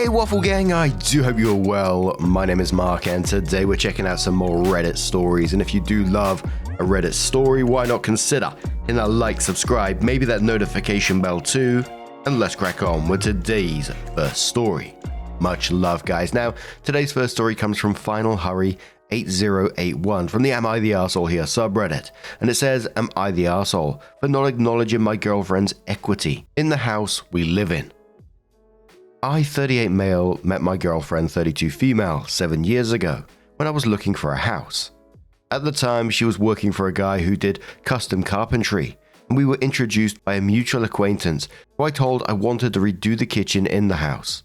Hey Waffle Gang, I do hope you're well. My name is Mark and today we're checking out some more Reddit stories, and if you do love a Reddit story, why not consider hitting that like, subscribe, maybe that notification bell too, and let's crack on with today's first story. Much love guys. Now, today's first story comes from Final Hurry 8081 from the Am I the Arsehole Here subreddit, and it says, am I the arsehole for not acknowledging my girlfriend's equity in the house we live in? I, 38 male, met my girlfriend, 32 female, 7 years ago when I was looking for a house. At the time, she was working for a guy who did custom carpentry, and we were introduced by a mutual acquaintance who I told I wanted to redo the kitchen in the house.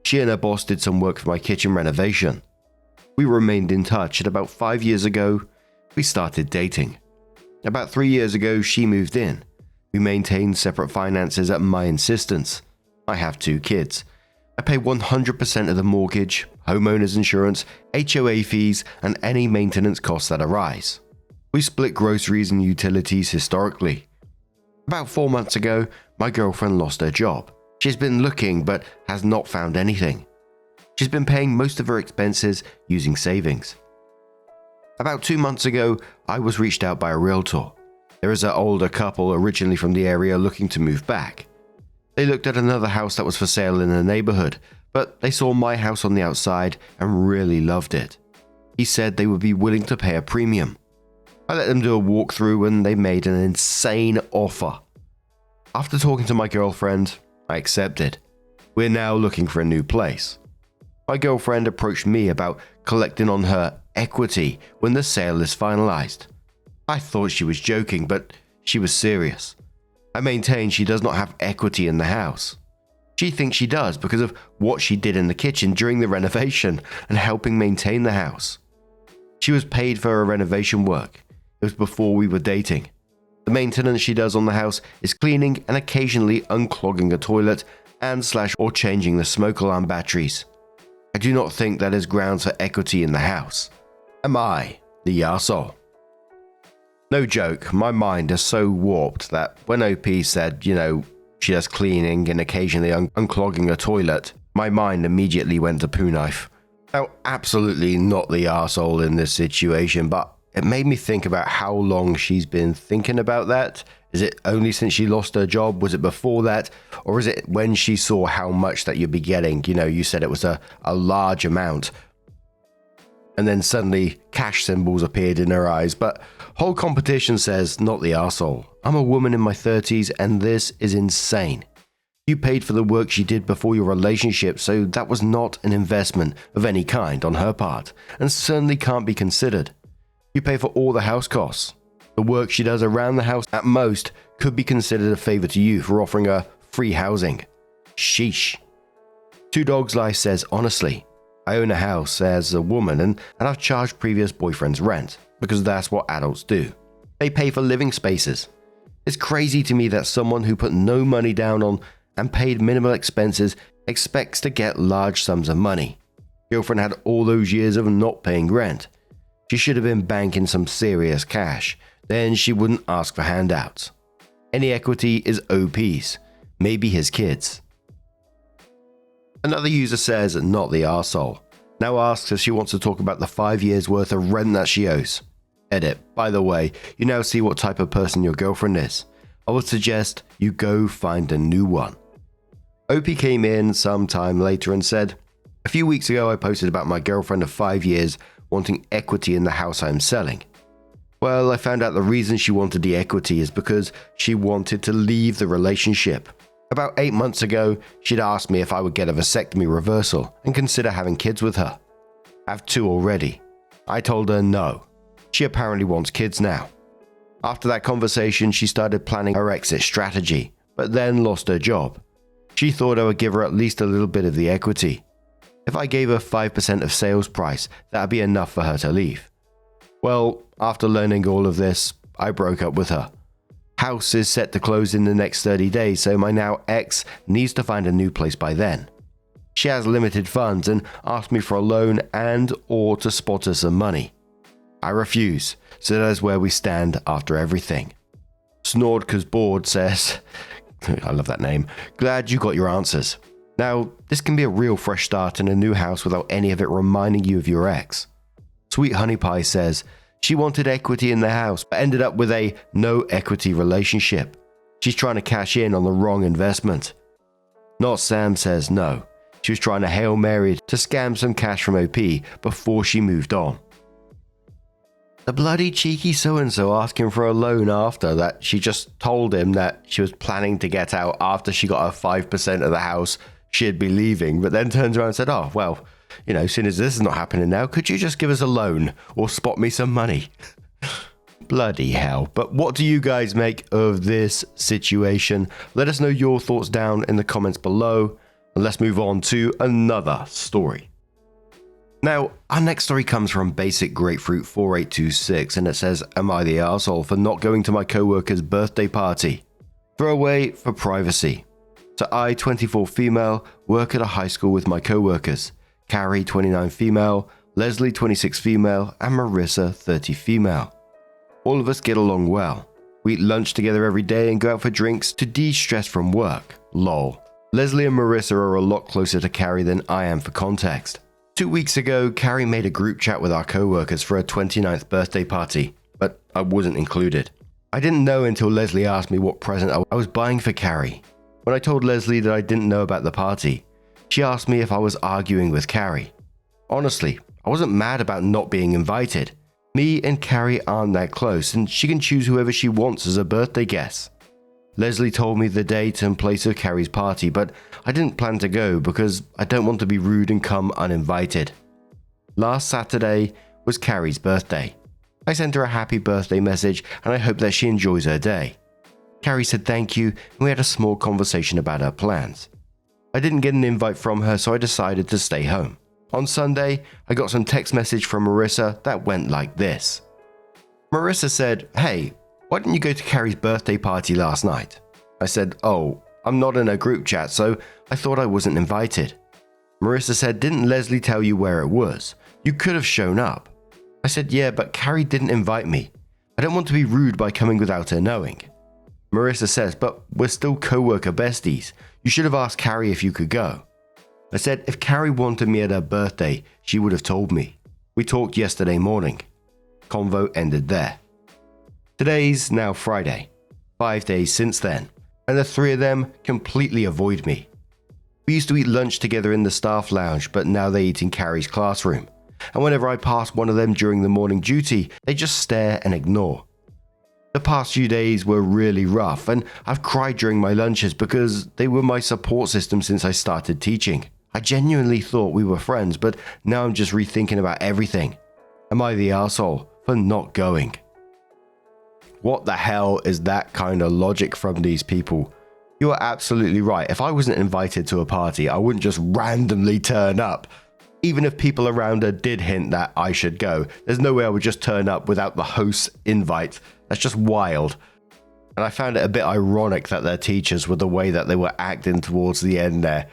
She and her boss did some work for my kitchen renovation. We remained in touch, and about 5 years ago, we started dating. About 3 years ago, she moved in. We maintained separate finances at my insistence. I have 2 kids. I pay 100% of the mortgage, homeowner's insurance, HOA fees, and any maintenance costs that arise. We split groceries and utilities historically. About 4 months ago, my girlfriend lost her job. She's been looking but has not found anything. She's been paying most of her expenses using savings. About 2 months ago, I was reached out by a realtor. There is an older couple originally from the area looking to move back. They looked at another house that was for sale in the neighborhood, but they saw my house on the outside and really loved it. He said they would be willing to pay a premium. I let them do a walkthrough and they made an insane offer. After talking to my girlfriend, I accepted. We're now looking for a new place. My girlfriend approached me about collecting on her equity when the sale is finalized. I thought she was joking, but she was serious. I maintain she does not have equity in the house. She thinks she does because of what she did in the kitchen during the renovation and helping maintain the house. She was paid for her renovation work. It was before we were dating. The maintenance she does on the house is cleaning and occasionally unclogging a toilet or changing the smoke alarm batteries. I do not think that is grounds for equity in the house. Am I the arsehole? No joke, my mind is so warped that when OP said, she does cleaning and occasionally unclogging a toilet, my mind immediately went to poo knife. Now, absolutely not the arsehole in this situation, but it made me think about how long she's been thinking about that. Is it only since she lost her job? Was it before that? Or is it when she saw how much that you'd be getting? You said it was a large amount. And then suddenly cash symbols appeared in her eyes. But whole competition says, not the arsehole. I'm a woman in my 30s and this is insane. You paid for the work she did before your relationship, so that was not an investment of any kind on her part, and certainly can't be considered. You pay for all the house costs. The work she does around the house at most could be considered a favor to you for offering her free housing. Sheesh. Two Dogs Life says, honestly, I own a house as a woman and I've charged previous boyfriends rent because that's what adults do. They pay for living spaces. It's crazy to me that someone who put no money down on and paid minimal expenses expects to get large sums of money. Girlfriend had all those years of not paying rent. She should have been banking some serious cash. Then she wouldn't ask for handouts. Any equity is OP's, maybe his kids. Another user says, not the arsehole. Now asks if she wants to talk about the 5 years worth of rent that she owes. Edit. By the way, you now see what type of person your girlfriend is. I would suggest you go find a new one. OP came in some time later and said, a few weeks ago I posted about my girlfriend of 5 years wanting equity in the house I'm selling. Well, I found out the reason she wanted the equity is because she wanted to leave the relationship. About 8 months ago, she'd asked me if I would get a vasectomy reversal and consider having kids with her. I have 2 already. I told her no. She apparently wants kids now. After that conversation, she started planning her exit strategy, but then lost her job. She thought I would give her at least a little bit of the equity. If I gave her 5% of sales price, that would be enough for her to leave. Well, after learning all of this, I broke up with her. House is set to close in the next 30 days, so my now ex needs to find a new place by then. She has limited funds and asked me for a loan and or to spot her some money. I refuse, so that is where we stand after everything. Snordka's board says, I love that name, glad you got your answers. Now, this can be a real fresh start in a new house without any of it reminding you of your ex. Sweet Honey Pie says she wanted equity in the house but ended up with a no equity relationship. She's trying to cash in on the wrong investment. Not Sam says no. She was trying to Hail Mary to scam some cash from OP before she moved on. The bloody cheeky so-and-so asking for a loan after that she just told him that she was planning to get out after she got her 5% of the house she'd be leaving, but then turns around and said, oh, well, seeing as this is not happening now, could you just give us a loan or spot me some money? Bloody hell. But what do you guys make of this situation? Let us know your thoughts down in the comments below. And let's move on to another story. Now, our next story comes from Basic Grapefruit 4826, and it says, am I the arsehole for not going to my coworker's birthday party? Throwaway for privacy. So I, 24 female, work at a high school with my coworkers. Carrie, 29 female, Leslie, 26 female, and Marissa, 30 female. All of us get along well. We eat lunch together every day and go out for drinks to de-stress from work. Lol. Leslie and Marissa are a lot closer to Carrie than I am for context. 2 weeks ago, Carrie made a group chat with our co-workers for her 29th birthday party, but I wasn't included. I didn't know until Leslie asked me what present I was buying for Carrie. When I told Leslie that I didn't know about the party, she asked me if I was arguing with Carrie. Honestly, I wasn't mad about not being invited. Me and Carrie aren't that close, and she can choose whoever she wants as a birthday guest. Leslie told me the date and place of Carrie's party, but I didn't plan to go because I don't want to be rude and come uninvited. Last Saturday was Carrie's birthday. I sent her a happy birthday message and I hope that she enjoys her day. Carrie said thank you and we had a small conversation about her plans. I didn't get an invite from her, so I decided to stay home. On Sunday, I got some text message from Marissa that went like this. Marissa said, hey, why didn't you go to Carrie's birthday party last night? I said, oh, I'm not in a group chat, so I thought I wasn't invited. Marissa said, didn't Leslie tell you where it was? You could have shown up. I said, yeah, but Carrie didn't invite me. I don't want to be rude by coming without her knowing. Marissa says, but we're still co-worker besties. You should have asked Carrie if you could go. I said, if Carrie wanted me at her birthday, she would have told me. We talked yesterday morning. Convo ended there. Today's now Friday, 5 days since then, and the three of them completely avoid me. We used to eat lunch together in the staff lounge, but now they eat in Carrie's classroom. And whenever I pass one of them during the morning duty, they just stare and ignore. The past few days were really rough, and I've cried during my lunches because they were my support system since I started teaching. I genuinely thought we were friends, but now I'm just rethinking about everything. Am I the arsehole for not going? What the hell is that kind of logic from these people? You are absolutely right. If I wasn't invited to a party, I wouldn't just randomly turn up. Even if people around her did hint that I should go, there's no way I would just turn up without the host's invite. That's just wild. And I found it a bit ironic that their teachers were the way that they were acting towards the end there.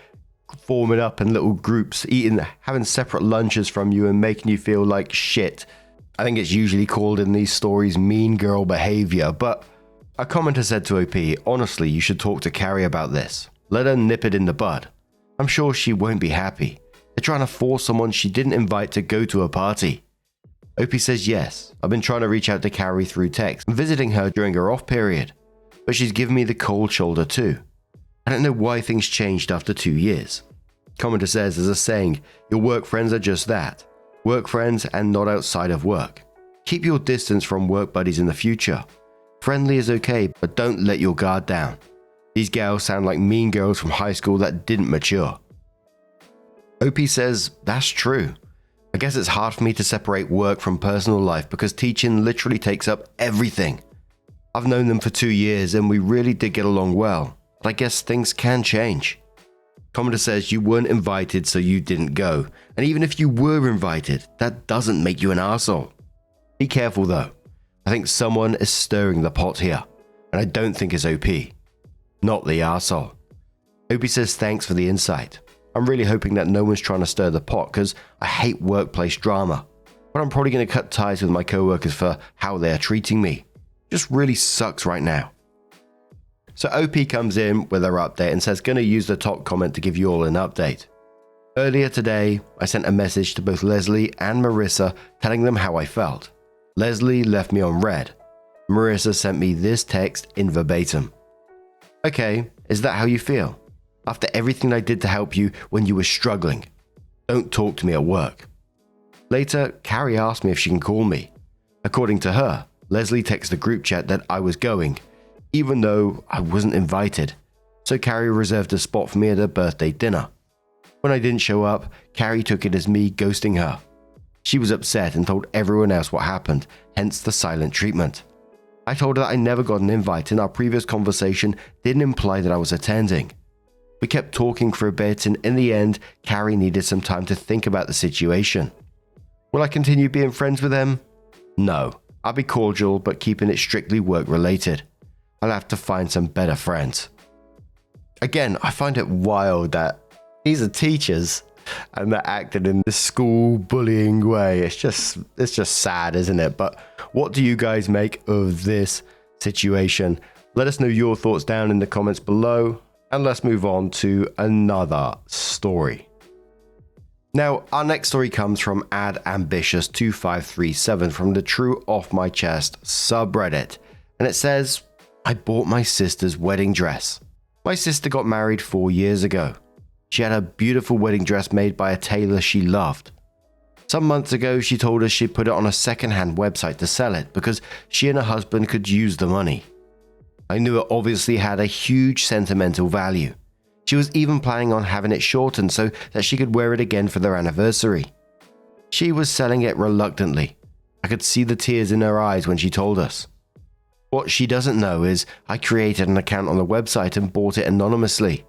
Forming up in little groups, eating, having separate lunches from you and making you feel like shit. I think it's usually called in these stories mean girl behavior, but a commenter said to OP, honestly, you should talk to Carrie about this. Let her nip it in the bud. I'm sure she won't be happy. They're trying to force someone she didn't invite to go to a party. OP says yes, I've been trying to reach out to Carrie through text and visiting her during her off period, but she's given me the cold shoulder too. I don't know why things changed after 2 years. Commenter says there's a saying, your work friends are just that. Work friends and not outside of work. Keep your distance from work buddies in the future. Friendly is okay, but don't let your guard down. These gals sound like mean girls from high school that didn't mature. OP says, that's true. I guess it's hard for me to separate work from personal life because teaching literally takes up everything. I've known them for 2 years and we really did get along well, but I guess things can change. Commenter says you weren't invited so you didn't go, and even if you were invited, that doesn't make you an arsehole. Be careful though. I think someone is stirring the pot here, and I don't think it's OP. Not the arsehole. OP says thanks for the insight. I'm really hoping that no one's trying to stir the pot because I hate workplace drama, but I'm probably going to cut ties with my coworkers for how they are treating me. It just really sucks right now. So OP comes in with her update and says, gonna use the top comment to give you all an update. Earlier today, I sent a message to both Leslie and Marissa telling them how I felt. Leslie left me on red. Marissa sent me this text in verbatim. Okay, is that how you feel? After everything I did to help you when you were struggling. Don't talk to me at work. Later, Carrie asked me if she can call me. According to her, Leslie texted the group chat that I was going, even though I wasn't invited. So Carrie reserved a spot for me at her birthday dinner. When I didn't show up, Carrie took it as me ghosting her. She was upset and told everyone else what happened, hence the silent treatment. I told her that I never got an invite and our previous conversation didn't imply that I was attending. We kept talking for a bit and in the end, Carrie needed some time to think about the situation. Will I continue being friends with them? No, I'll be cordial but keeping it strictly work related. I'll have to find some better friends. Again, I find it wild that these are teachers and they're acting in this school bullying way. It's just sad, isn't it? But what do you guys make of this situation? Let us know your thoughts down in the comments below, and let's move on to another story. Now, our next story comes from AdAmbitious2537 from the True Off My Chest subreddit, and it says, I bought my sister's wedding dress. My sister got married 4 years ago. She had a beautiful wedding dress made by a tailor she loved. Some months ago, she told us she'd put it on a second-hand website to sell it because she and her husband could use the money. I knew it obviously had a huge sentimental value. She was even planning on having it shortened so that she could wear it again for their anniversary. She was selling it reluctantly. I could see the tears in her eyes when she told us. What she doesn't know is I created an account on the website and bought it anonymously.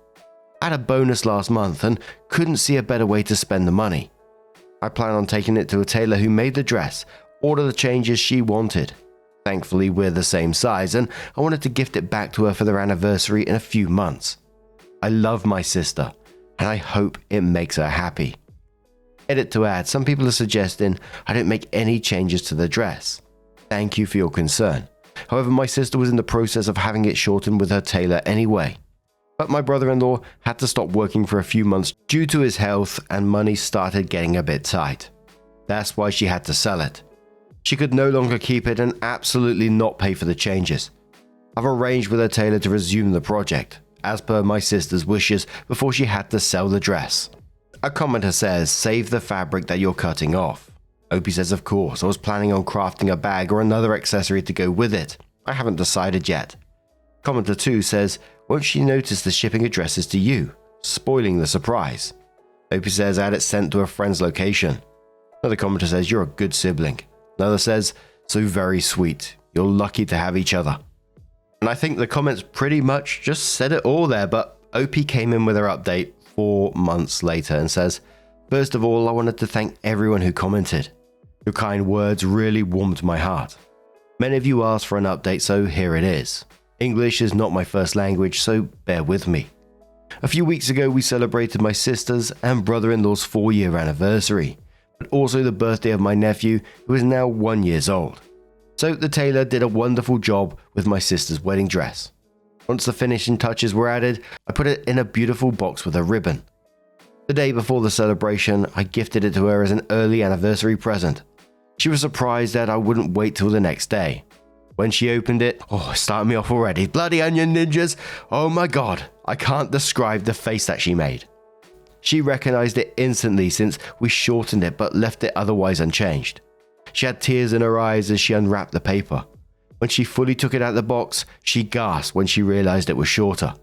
I had a bonus last month and couldn't see a better way to spend the money. I plan on taking it to a tailor who made the dress, order the changes she wanted. Thankfully, we're the same size and I wanted to gift it back to her for their anniversary in a few months. I love my sister and I hope it makes her happy. Edit to add, some people are suggesting I don't make any changes to the dress. Thank you for your concern. However, my sister was in the process of having it shortened with her tailor anyway. But my brother-in-law had to stop working for a few months due to his health and money started getting a bit tight. That's why she had to sell it. She could no longer keep it and absolutely not pay for the changes. I've arranged with her tailor to resume the project, as per my sister's wishes, before she had to sell the dress. A commenter says, save the fabric that you're cutting off. Opie says, of course, I was planning on crafting a bag or another accessory to go with it. I haven't decided yet. Commenter 2 says, won't she notice the shipping addresses to you, spoiling the surprise? Opie says, I had it sent to a friend's location. Another commenter says, you're a good sibling. Another says, so very sweet. You're lucky to have each other. And I think the comments pretty much just said it all there, but OP came in with her update 4 months later and says, first of all, I wanted to thank everyone who commented. Your kind words really warmed my heart. Many of you asked for an update, so here it is. English is not my first language, so bear with me. A few weeks ago, we celebrated my sister's and brother-in-law's 4-year anniversary, but also the birthday of my nephew, who is now 1 year old. So the tailor did a wonderful job with my sister's wedding dress. Once the finishing touches were added, I put it in a beautiful box with a ribbon. The day before the celebration, I gifted it to her as an early anniversary present. She was surprised that I wouldn't wait till the next day. When she opened it, it started me off already. Bloody onion ninjas! Oh my god, I can't describe the face that she made. She recognized it instantly since we shortened it but left it otherwise unchanged. She had tears in her eyes as she unwrapped the paper. When she fully took it out of the box, she gasped when she realized it was shorter.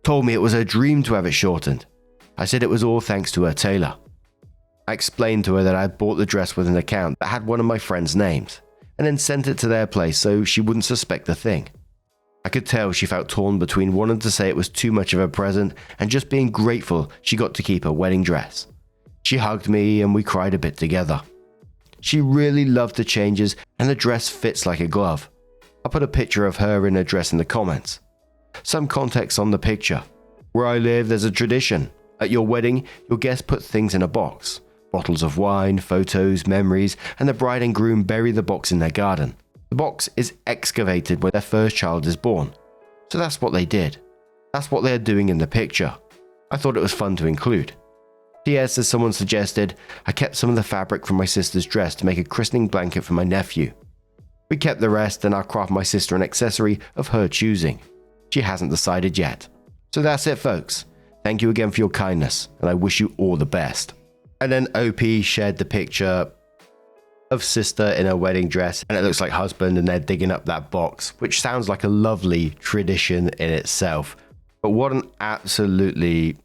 Told me it was her dream to have it shortened. I said it was all thanks to her tailor. I explained to her that I had bought the dress with an account that had one of my friends' names, and then sent it to their place so she wouldn't suspect a thing. I could tell she felt torn between wanting to say it was too much of a present and just being grateful she got to keep her wedding dress. She hugged me and we cried a bit together. She really loved the changes and the dress fits like a glove. I put a picture of her in her dress in the comments. Some context on the picture. Where I live, there's a tradition. At your wedding, your guests put things in a box. Bottles of wine, photos, memories, and the bride and groom bury the box in their garden. The box is excavated when their first child is born. So that's what they did. That's what they're doing in the picture. I thought it was fun to include. P.S. as someone suggested, I kept some of the fabric from my sister's dress to make a christening blanket for my nephew. We kept the rest and I'll craft my sister an accessory of her choosing. She hasn't decided yet. So that's it, folks. Thank you again for your kindness, and I wish you all the best. And then OP shared the picture of sister in a wedding dress, and it looks like husband, and they're digging up that box, which sounds like a lovely tradition in itself. But what an absolutely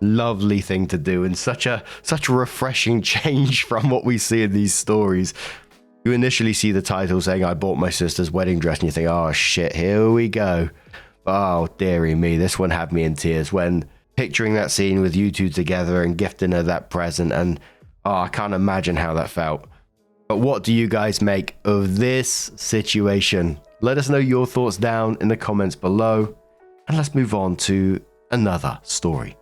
lovely thing to do, and such a refreshing change from what we see in these stories. You initially see the title saying, I bought my sister's wedding dress, and you think, oh shit, here we go. Oh, dearie me, this one had me in tears when picturing that scene with you two together and gifting her that present, and I can't imagine how that felt. But what do you guys make of this situation? Let us know your thoughts down in the comments below, and let's move on to another story.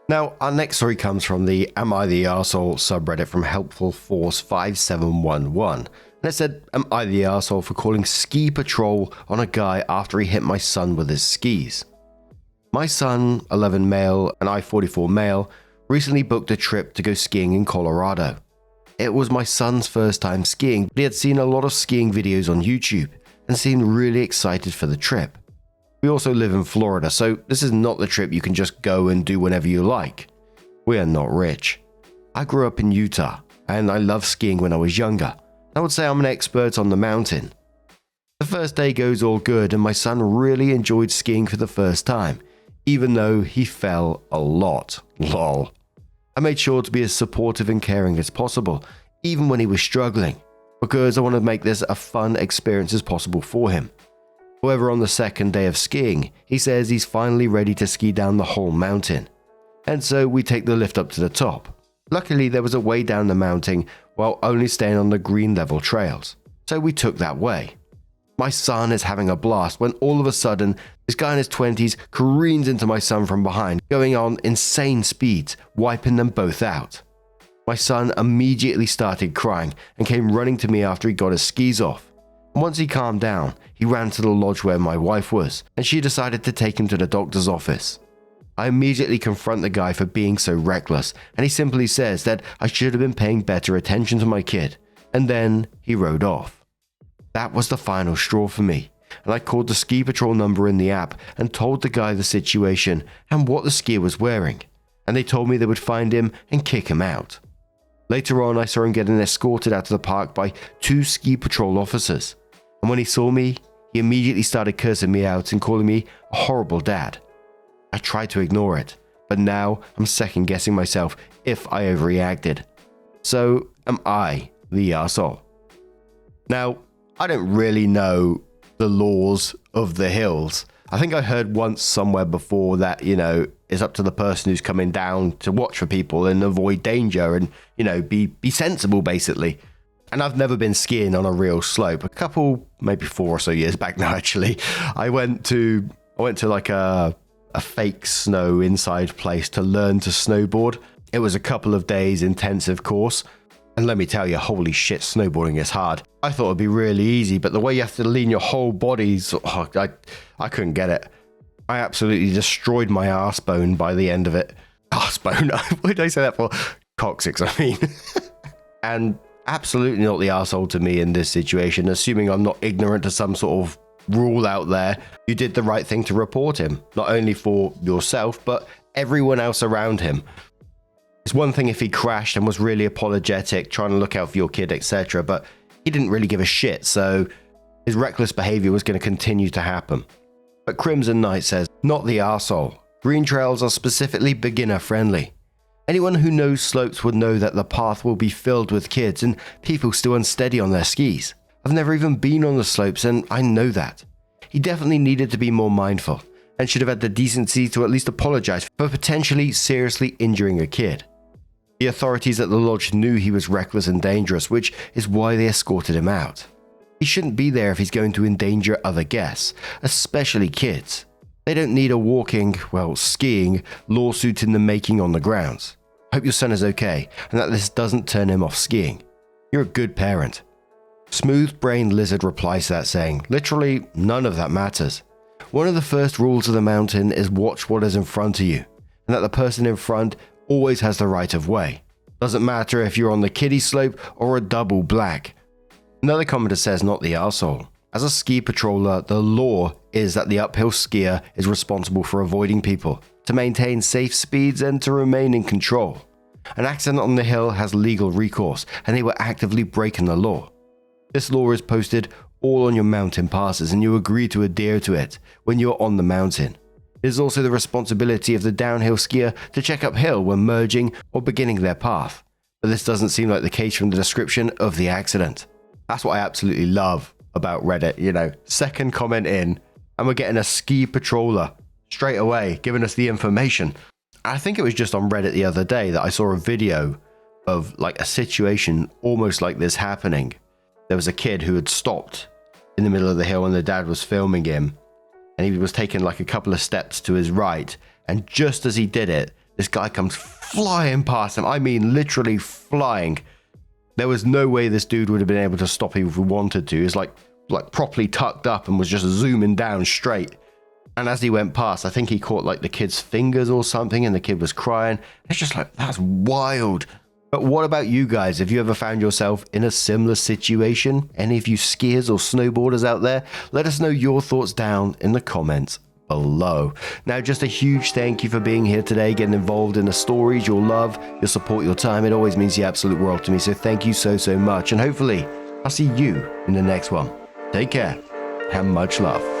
Now, our next story comes from the Am I the Arsehole subreddit from Helpful Force 5711. And it said, am I the arsehole for calling ski patrol on a guy after he hit my son with his skis? My son, 11 male and I 44 male, recently booked a trip to go skiing in Colorado. It was my son's first time skiing, but he had seen a lot of skiing videos on YouTube and seemed really excited for the trip. We also live in Florida, so this is not the trip you can just go and do whenever you like. We are not rich. I grew up in Utah, and I loved skiing when I was younger. I would say I'm an expert on the mountain. The first day goes all good, and my son really enjoyed skiing for the first time, even though he fell a lot. Lol. I made sure to be as supportive and caring as possible, even when he was struggling, because I wanted to make this a fun experience as possible for him. However, on the second day of skiing, he says he's finally ready to ski down the whole mountain. And so we take the lift up to the top. Luckily, there was a way down the mountain while only staying on the green level trails, so we took that way. My son is having a blast when all of a sudden, this guy in his 20s careens into my son from behind, going on insane speeds, wiping them both out. My son immediately started crying and came running to me after he got his skis off. Once he calmed down, he ran to the lodge where my wife was, and she decided to take him to the doctor's office. I immediately confront the guy for being so reckless, and he simply says that I should have been paying better attention to my kid, and then he rode off. That was the final straw for me, and I called the ski patrol number in the app and told the guy the situation and what the skier was wearing, and they told me they would find him and kick him out. Later on, I saw him getting escorted out of the park by 2 ski patrol officers, and when he saw me, he immediately started cursing me out and calling me a horrible dad. I tried to ignore it, but now I'm second guessing myself if I overreacted. So, am I the arsehole? Now, I don't really know the laws of the hills. I think I heard once somewhere before that, it's up to the person who's coming down to watch for people and avoid danger and, be sensible basically. And I've never been skiing on a real slope. A couple, maybe 4 or so years back now actually, I went to like a fake snow inside place to learn to snowboard. It was a couple of days intensive course, and let me tell you, holy shit, snowboarding is hard. I thought it'd be really easy, but the way you have to lean your whole body, I couldn't get it. I absolutely destroyed my arse bone by the end of it. Arse bone? What did I say that for? Coccyx, I mean. And absolutely not the arsehole to me in this situation, assuming I'm not ignorant to some sort of rule out there. You did the right thing to report him, not only for yourself, but everyone else around him. It's one thing if he crashed and was really apologetic, trying to look out for your kid, etc., but he didn't really give a shit, so his reckless behavior was going to continue to happen. But Crimson Knight says, not the arsehole. Green trails are specifically beginner friendly. Anyone who knows slopes would know that the path will be filled with kids and people still unsteady on their skis. I've never even been on the slopes, and I know that. He definitely needed to be more mindful, and should have had the decency to at least apologize for potentially seriously injuring a kid. The authorities at the lodge knew he was reckless and dangerous, which is why they escorted him out. He shouldn't be there if he's going to endanger other guests, especially kids. They don't need a skiing lawsuit in the making on the grounds. Hope your son is okay, and that this doesn't turn him off skiing. You're a good parent. Smooth Brain Lizard replies to that saying, literally none of that matters. One of the first rules of the mountain is watch what is in front of you, and that the person in front always has the right of way. Doesn't matter if you're on the kiddie slope or a double black. Another commenter says not the arsehole. As a ski patroller, the law is that the uphill skier is responsible for avoiding people, to maintain safe speeds and to remain in control. An accident on the hill has legal recourse, and they were actively breaking the law. This law is posted all on your mountain passes, and you agree to adhere to it when you're on the mountain. It is also the responsibility of the downhill skier to check uphill when merging or beginning their path, but this doesn't seem like the case from the description of the accident. That's what I absolutely love about Reddit, second comment in, and we're getting a ski patroller straight away giving us the information. I think it was just on Reddit the other day that I saw a video of like a situation almost like this happening. There was a kid who had stopped in the middle of the hill and the dad was filming him, and he was taking like a couple of steps to his right, and just as he did it, this guy comes flying past him. I mean literally flying. There was no way this dude would have been able to stop him if he wanted to. He was like properly tucked up and was just zooming down straight. And as he went past, I think he caught like the kid's fingers or something, and the kid was crying. It's just like, that's wild. But what about you guys? Have you ever found yourself in a similar situation? Any of you skiers or snowboarders out there? Let us know your thoughts down in the comments below. Now, just a huge thank you for being here today, getting involved in the stories, your love, your support, your time. It always means the absolute world to me. So thank you so much. And hopefully I'll see you in the next one. Take care and much love.